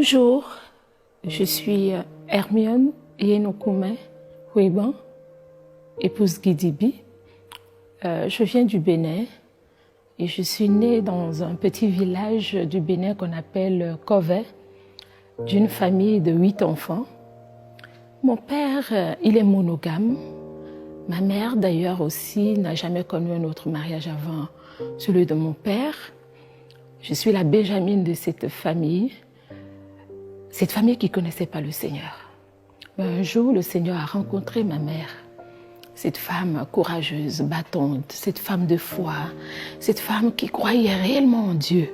Bonjour, je suis Hermione Yenokume Huiban, épouse Gidibi. Je viens du Bénin et je suis née dans un petit village du Bénin qu'on appelle Kovey, d'une famille de 8 enfants. Mon père, il est monogame. Ma mère, d'ailleurs, aussi, n'a jamais connu un autre mariage avant celui de mon père. Je suis la Benjamine de cette famille qui ne connaissait pas le Seigneur. Mais un jour, le Seigneur a rencontré ma mère, cette femme courageuse, battante, cette femme de foi, cette femme qui croyait réellement en Dieu.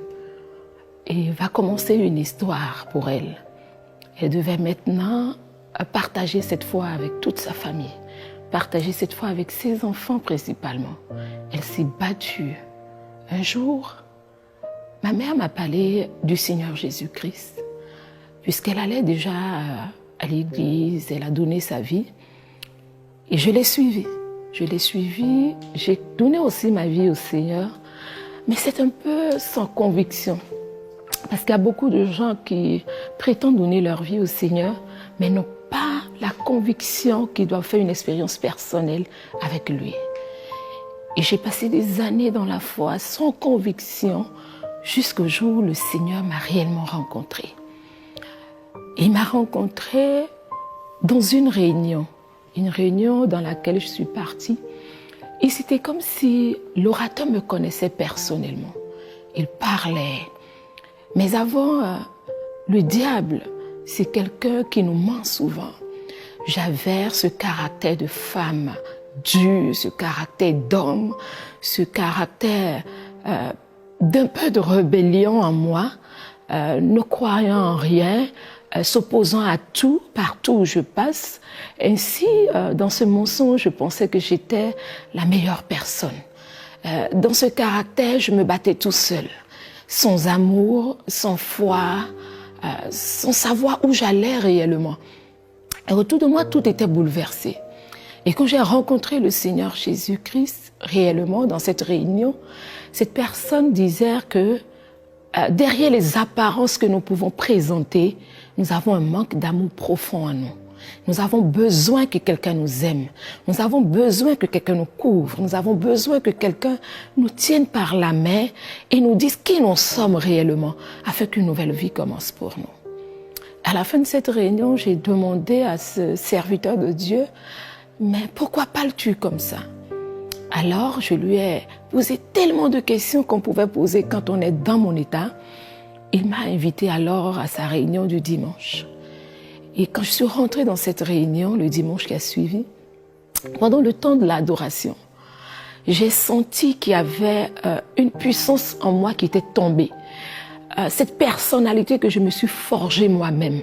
Et va commencer une histoire pour elle. Elle devait maintenant partager cette foi avec toute sa famille, partager cette foi avec ses enfants principalement. Elle s'est battue. Un jour, ma mère m'a parlé du Seigneur Jésus-Christ, puisqu'elle allait déjà à l'église, elle a donné sa vie. Et je l'ai suivie. J'ai donné aussi ma vie au Seigneur, mais c'est un peu sans conviction. Parce qu'il y a beaucoup de gens qui prétendent donner leur vie au Seigneur, mais n'ont pas la conviction qu'ils doivent faire une expérience personnelle avec lui. Et j'ai passé des années dans la foi, sans conviction, jusqu'au jour où le Seigneur m'a réellement rencontrée. Il m'a rencontrée dans une réunion dans laquelle je suis partie. Et c'était comme si l'orateur me connaissait personnellement. Il parlait. Mais avant, le diable, c'est quelqu'un qui nous ment souvent. J'avais ce caractère de femme dur, ce caractère d'homme, ce caractère d'un peu de rébellion en moi, ne croyant en rien, s'opposant à tout, partout où je passe. Ainsi, dans ce mensonge, je pensais que j'étais la meilleure personne. Dans ce caractère, je me battais tout seul, sans amour, sans foi, sans savoir où j'allais réellement. Et autour de moi, tout était bouleversé. Et quand j'ai rencontré le Seigneur Jésus-Christ, réellement, dans cette réunion, cette personne disait que derrière les apparences que nous pouvons présenter, nous avons un manque d'amour profond en nous. Nous avons besoin que quelqu'un nous aime. Nous avons besoin que quelqu'un nous couvre. Nous avons besoin que quelqu'un nous tienne par la main et nous dise qui nous sommes réellement, afin qu'une nouvelle vie commence pour nous. À la fin de cette réunion, j'ai demandé à ce serviteur de Dieu, mais pourquoi parles-tu comme ça? Alors, je lui ai posé tellement de questions qu'on pouvait poser quand on est dans mon état. Il m'a invité alors à sa réunion du dimanche. Et quand je suis rentrée dans cette réunion, le dimanche qui a suivi, pendant le temps de l'adoration, j'ai senti qu'il y avait une puissance en moi qui était tombée. Cette personnalité que je me suis forgée moi-même,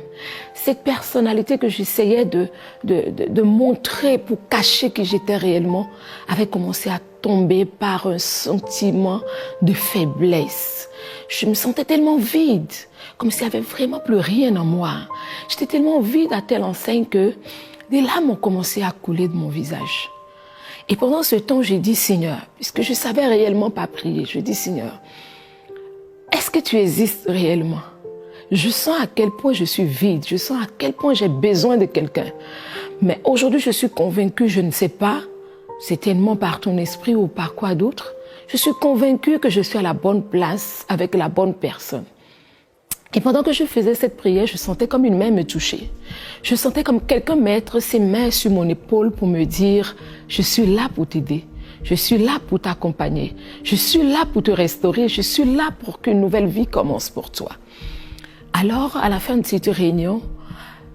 cette personnalité que j'essayais de montrer pour cacher qui j'étais réellement, avait commencé à tomber par un sentiment de faiblesse. Je me sentais tellement vide, comme s'il n'y avait vraiment plus rien en moi. J'étais tellement vide à telle enseigne que des larmes ont commencé à couler de mon visage. Et pendant ce temps, j'ai dit, Seigneur, puisque je ne savais réellement pas prier, je dis, Seigneur, est-ce que tu existes réellement? Je sens à quel point je suis vide, je sens à quel point j'ai besoin de quelqu'un. Mais aujourd'hui, je suis convaincue, je ne sais pas, c'est tellement par ton esprit ou par quoi d'autre. Je suis convaincue que je suis à la bonne place avec la bonne personne. Et pendant que je faisais cette prière, je sentais comme une main me toucher. Je sentais comme quelqu'un mettre ses mains sur mon épaule pour me dire « Je suis là pour t'aider. Je suis là pour t'accompagner. Je suis là pour te restaurer. Je suis là pour qu'une nouvelle vie commence pour toi. » Alors, à la fin de cette réunion,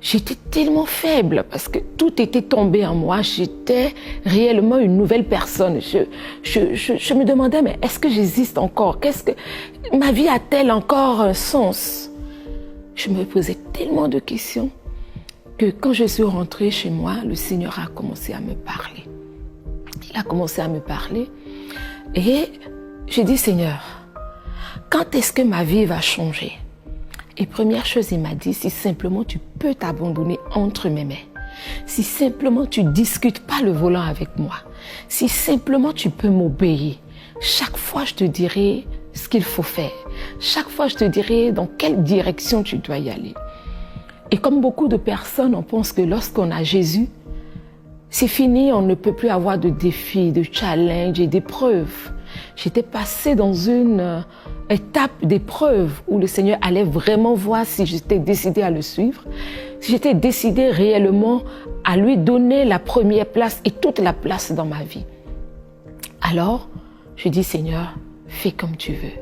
j'étais tellement faible parce que tout était tombé en moi. J'étais réellement une nouvelle personne. Je me demandais, mais est-ce que j'existe encore? Ma vie a-t-elle encore un sens? Je me posais tellement de questions que quand je suis rentrée chez moi, le Seigneur a commencé à me parler. Il a commencé à me parler et j'ai dit, Seigneur, quand est-ce que ma vie va changer? Et première chose, il m'a dit, si simplement tu peux t'abandonner entre mes mains, si simplement tu discutes pas le volant avec moi, si simplement tu peux m'obéir, chaque fois je te dirai ce qu'il faut faire. Chaque fois, je te dirai dans quelle direction tu dois y aller. Et comme beaucoup de personnes, on pense que lorsqu'on a Jésus, c'est fini, on ne peut plus avoir de défis, de challenges et d'épreuves. J'étais passée dans une étape d'épreuve où le Seigneur allait vraiment voir si j'étais décidée à le suivre, si j'étais décidée réellement à lui donner la première place et toute la place dans ma vie. Alors, je dis, Seigneur, fais comme tu veux.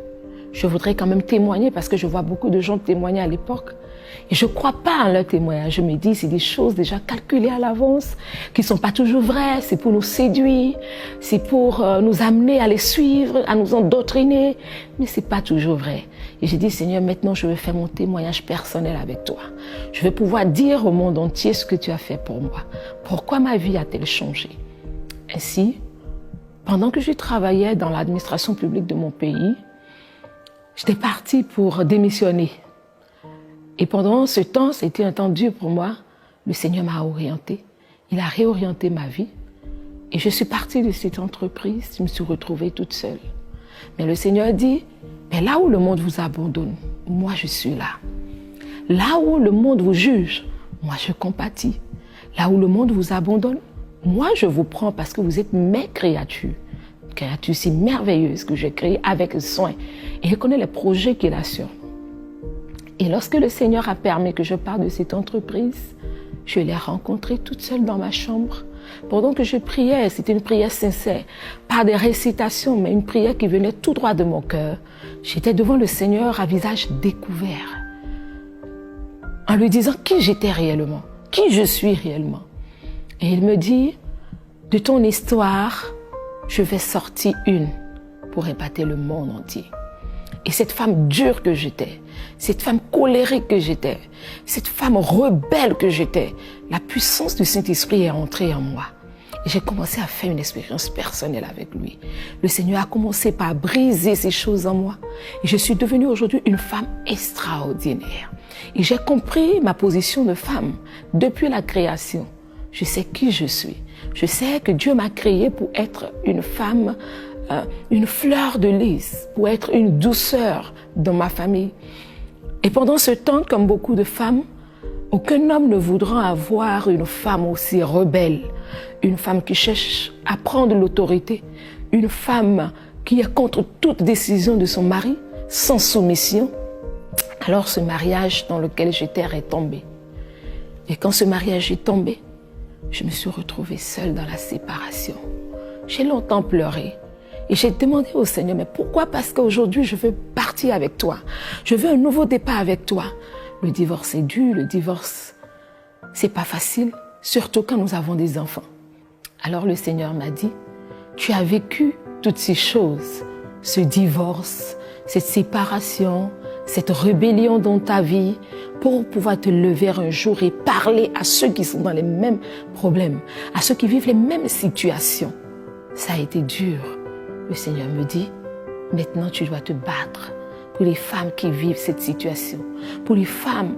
Je voudrais quand même témoigner parce que je vois beaucoup de gens témoigner à l'époque. Et je ne crois pas en leur témoignage. Je me dis, c'est des choses déjà calculées à l'avance, qui ne sont pas toujours vraies. C'est pour nous séduire, c'est pour nous amener à les suivre, à nous endoctriner. Mais ce n'est pas toujours vrai. Et j'ai dit, Seigneur, maintenant je veux faire mon témoignage personnel avec toi. Je veux pouvoir dire au monde entier ce que tu as fait pour moi. Pourquoi ma vie a-t-elle changé? Ainsi, pendant que je travaillais dans l'administration publique de mon pays, j'étais partie pour démissionner. Et pendant ce temps, c'était un temps dur pour moi. Le Seigneur m'a orientée. Il a réorienté ma vie. Et je suis partie de cette entreprise. Je me suis retrouvée toute seule. Mais le Seigneur dit, mais là où le monde vous abandonne, moi je suis là. Là où le monde vous juge, moi je compatis. Là où le monde vous abandonne, moi je vous prends parce que vous êtes mes créatures. Créatures si merveilleuses que j'ai créées avec soin. Et je connais les projets qu'il a sur moi. Et lorsque le Seigneur a permis que je parte de cette entreprise, je l'ai rencontrée toute seule dans ma chambre. Pendant que je priais, c'était une prière sincère, pas des récitations, mais une prière qui venait tout droit de mon cœur. J'étais devant le Seigneur à visage découvert, en lui disant qui j'étais réellement, qui je suis réellement. Et il me dit, de ton histoire, je vais sortir une pour épater le monde entier. Et cette femme dure que j'étais, cette femme colérique que j'étais, cette femme rebelle que j'étais, la puissance du Saint-Esprit est entrée en moi. Et j'ai commencé à faire une expérience personnelle avec lui. Le Seigneur a commencé par briser ces choses en moi. Et je suis devenue aujourd'hui une femme extraordinaire. Et j'ai compris ma position de femme depuis la création. Je sais qui je suis. Je sais que Dieu m'a créée pour être une femme, une fleur de lys, pour être une douceur dans ma famille. Et pendant ce temps, comme beaucoup de femmes, aucun homme ne voudra avoir une femme aussi rebelle, une femme qui cherche à prendre l'autorité, une femme qui est contre toute décision de son mari, sans soumission. Alors ce mariage dans lequel j'étais est tombé. Et quand ce mariage est tombé, je me suis retrouvée seule dans la séparation. J'ai longtemps pleuré. Et j'ai demandé au Seigneur, mais pourquoi? Parce qu'aujourd'hui, je veux partir avec toi. Je veux un nouveau départ avec toi. Le divorce est dur, le divorce, c'est pas facile, surtout quand nous avons des enfants. Alors le Seigneur m'a dit, tu as vécu toutes ces choses, ce divorce, cette séparation, cette rébellion dans ta vie, pour pouvoir te lever un jour et parler à ceux qui sont dans les mêmes problèmes, à ceux qui vivent les mêmes situations. Ça a été dur. Le Seigneur me dit, maintenant tu dois te battre pour les femmes qui vivent cette situation, pour les femmes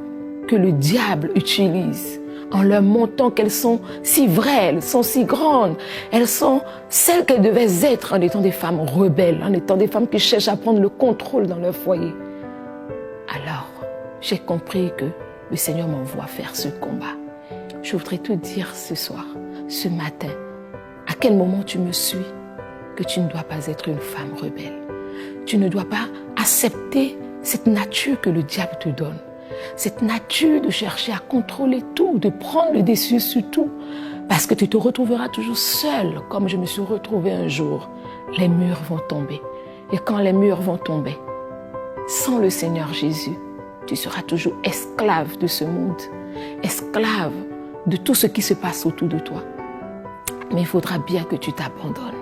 que le diable utilise en leur montrant qu'elles sont si vraies, elles sont si grandes, elles sont celles qu'elles devaient être en étant des femmes rebelles, en étant des femmes qui cherchent à prendre le contrôle dans leur foyer. Alors, j'ai compris que le Seigneur m'envoie faire ce combat. Je voudrais te dire ce soir, ce matin, à quel moment tu me suis, que tu ne dois pas être une femme rebelle. Tu ne dois pas accepter cette nature que le diable te donne. Cette nature de chercher à contrôler tout, de prendre le dessus sur tout. Parce que tu te retrouveras toujours seule, comme je me suis retrouvée un jour. Les murs vont tomber. Et quand les murs vont tomber, sans le Seigneur Jésus, tu seras toujours esclave de ce monde. Esclave de tout ce qui se passe autour de toi. Mais il faudra bien que tu t'abandonnes.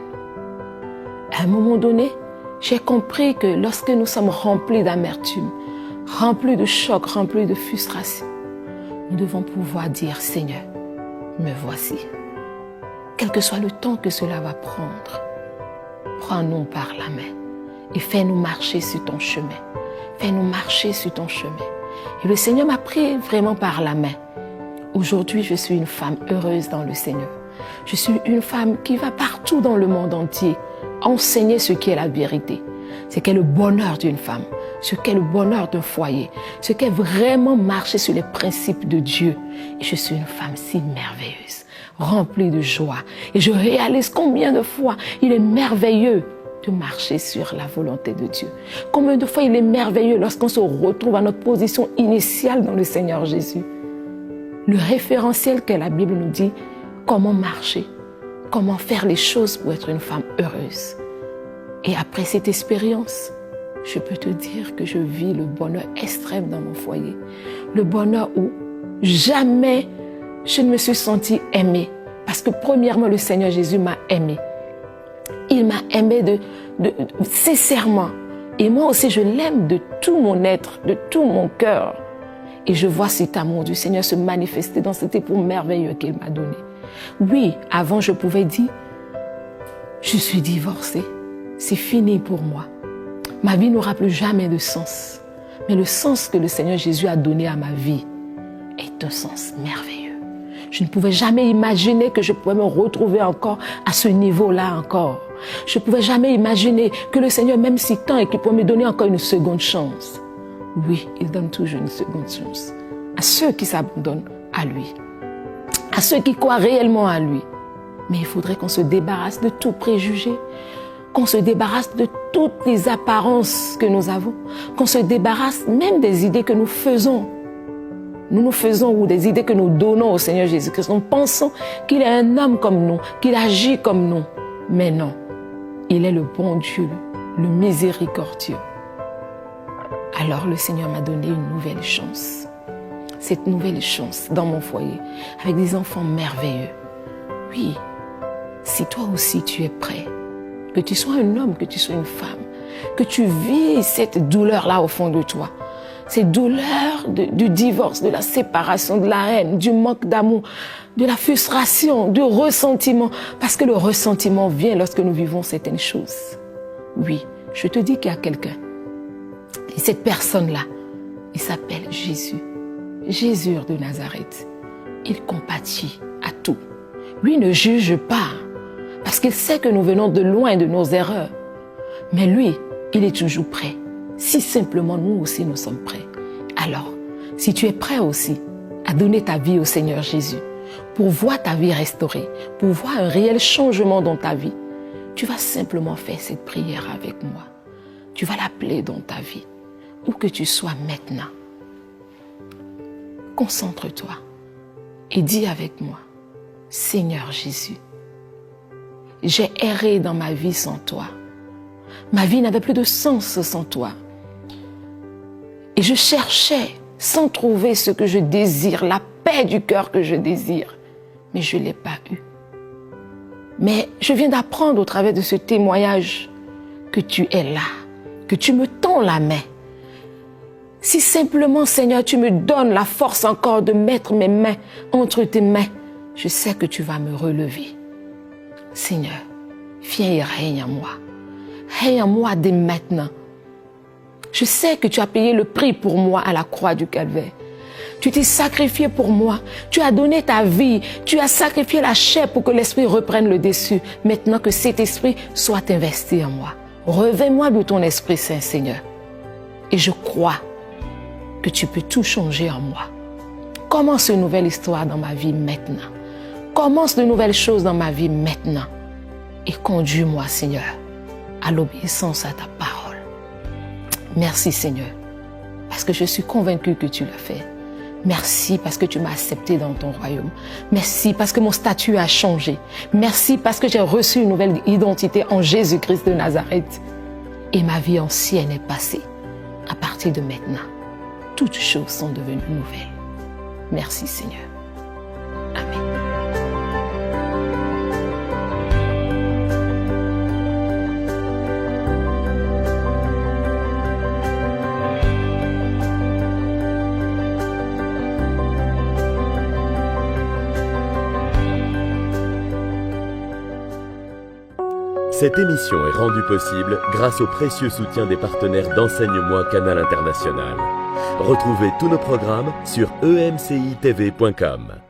À un moment donné, j'ai compris que lorsque nous sommes remplis d'amertume, remplis de choc, remplis de frustration, nous devons pouvoir dire, Seigneur, me voici. Quel que soit le temps que cela va prendre, prends-nous par la main et fais-nous marcher sur ton chemin. Fais-nous marcher sur ton chemin. Et le Seigneur m'a pris vraiment par la main. Aujourd'hui, je suis une femme heureuse dans le Seigneur. Je suis une femme qui va partout dans le monde entier enseigner ce qui est la vérité. ce qu'est le bonheur d'une femme, ce qu'est le bonheur d'un foyer, ce qu'est vraiment marcher sur les principes de Dieu. Et je suis une femme si merveilleuse, remplie de joie. Et je réalise combien de fois il est merveilleux de marcher sur la volonté de Dieu. Combien de fois il est merveilleux lorsqu'on se retrouve à notre position initiale dans le Seigneur Jésus. Le référentiel que la Bible nous dit, comment marcher, comment faire les choses pour être une femme heureuse. Et après cette expérience, je peux te dire que je vis le bonheur extrême dans mon foyer. Le bonheur où jamais je ne me suis sentie aimée. Parce que premièrement, le Seigneur Jésus m'a aimée. Il m'a aimée sincèrement. Et moi aussi, je l'aime de tout mon être, de tout mon cœur. Et je vois cet amour du Seigneur se manifester dans cet époux merveilleux qu'il m'a donné. Oui, avant, je pouvais dire, je suis divorcée. C'est fini pour moi. Ma vie n'aura plus jamais de sens. Mais le sens que le Seigneur Jésus a donné à ma vie est un sens merveilleux. Je ne pouvais jamais imaginer que je pouvais me retrouver encore à ce niveau-là encore. Je ne pouvais jamais imaginer que le Seigneur, même si tant, et qu'il pourrait me donner encore une seconde chance. Oui, il donne toujours une seconde chance à ceux qui s'abandonnent à lui, à ceux qui croient réellement à lui. Mais il faudrait qu'on se débarrasse de tout préjugé, qu'on se débarrasse de toutes les apparences que nous avons, qu'on se débarrasse même des idées que nous faisons. Nous faisons ou des idées que nous donnons au Seigneur Jésus-Christ. Nous pensons qu'il est un homme comme nous, qu'il agit comme nous. Mais non, il est le bon Dieu, le miséricordieux. Alors le Seigneur m'a donné une nouvelle chance. Cette nouvelle chance dans mon foyer, avec des enfants merveilleux. Oui, si toi aussi tu es prêt, que tu sois un homme, que tu sois une femme, que tu vis cette douleur-là au fond de toi, cette douleur du divorce, de la séparation, de la haine, du manque d'amour, de la frustration, du ressentiment, parce que le ressentiment vient lorsque nous vivons certaines choses. Oui, je te dis qu'il y a quelqu'un. Et cette personne-là, il s'appelle Jésus. Jésus de Nazareth. Il compatit à tout. Lui ne juge pas, parce qu'il sait que nous venons de loin de nos erreurs. Mais lui, il est toujours prêt. Si simplement nous aussi nous sommes prêts. Alors, si tu es prêt aussi à donner ta vie au Seigneur Jésus, pour voir ta vie restaurée, pour voir un réel changement dans ta vie, tu vas simplement faire cette prière avec moi. Tu vas l'appeler dans ta vie, où que tu sois maintenant. Concentre-toi et dis avec moi, Seigneur Jésus, j'ai erré dans ma vie sans toi. Ma vie n'avait plus de sens sans toi. Et je cherchais sans trouver ce que je désire, la paix du cœur que je désire. Mais je ne l'ai pas eu. Mais je viens d'apprendre au travers de ce témoignage que tu es là, que tu me tends la main. Si simplement, Seigneur, tu me donnes la force encore de mettre mes mains entre tes mains, je sais que tu vas me relever. Seigneur, viens et règne en moi. Règne en moi dès maintenant. Je sais que tu as payé le prix pour moi à la croix du Calvaire. Tu t'es sacrifié pour moi. Tu as donné ta vie. Tu as sacrifié la chair pour que l'esprit reprenne le dessus. Maintenant que cet esprit soit investi en moi. Revêt-moi de ton Esprit Saint, Seigneur. Et je crois que tu peux tout changer en moi. Commence une nouvelle histoire dans ma vie maintenant. Commence de nouvelles choses dans ma vie maintenant. Et conduis-moi, Seigneur, à l'obéissance à ta parole. Merci, Seigneur, parce que je suis convaincue que tu l'as fait. Merci parce que tu m'as accepté dans ton royaume. Merci parce que mon statut a changé. Merci parce que j'ai reçu une nouvelle identité en Jésus-Christ de Nazareth. Et ma vie ancienne est passée. À partir de maintenant, toutes choses sont devenues nouvelles. Merci, Seigneur. Amen. Cette émission est rendue possible grâce au précieux soutien des partenaires d'Enseigne-moi Canal International. Retrouvez tous nos programmes sur emcitv.com.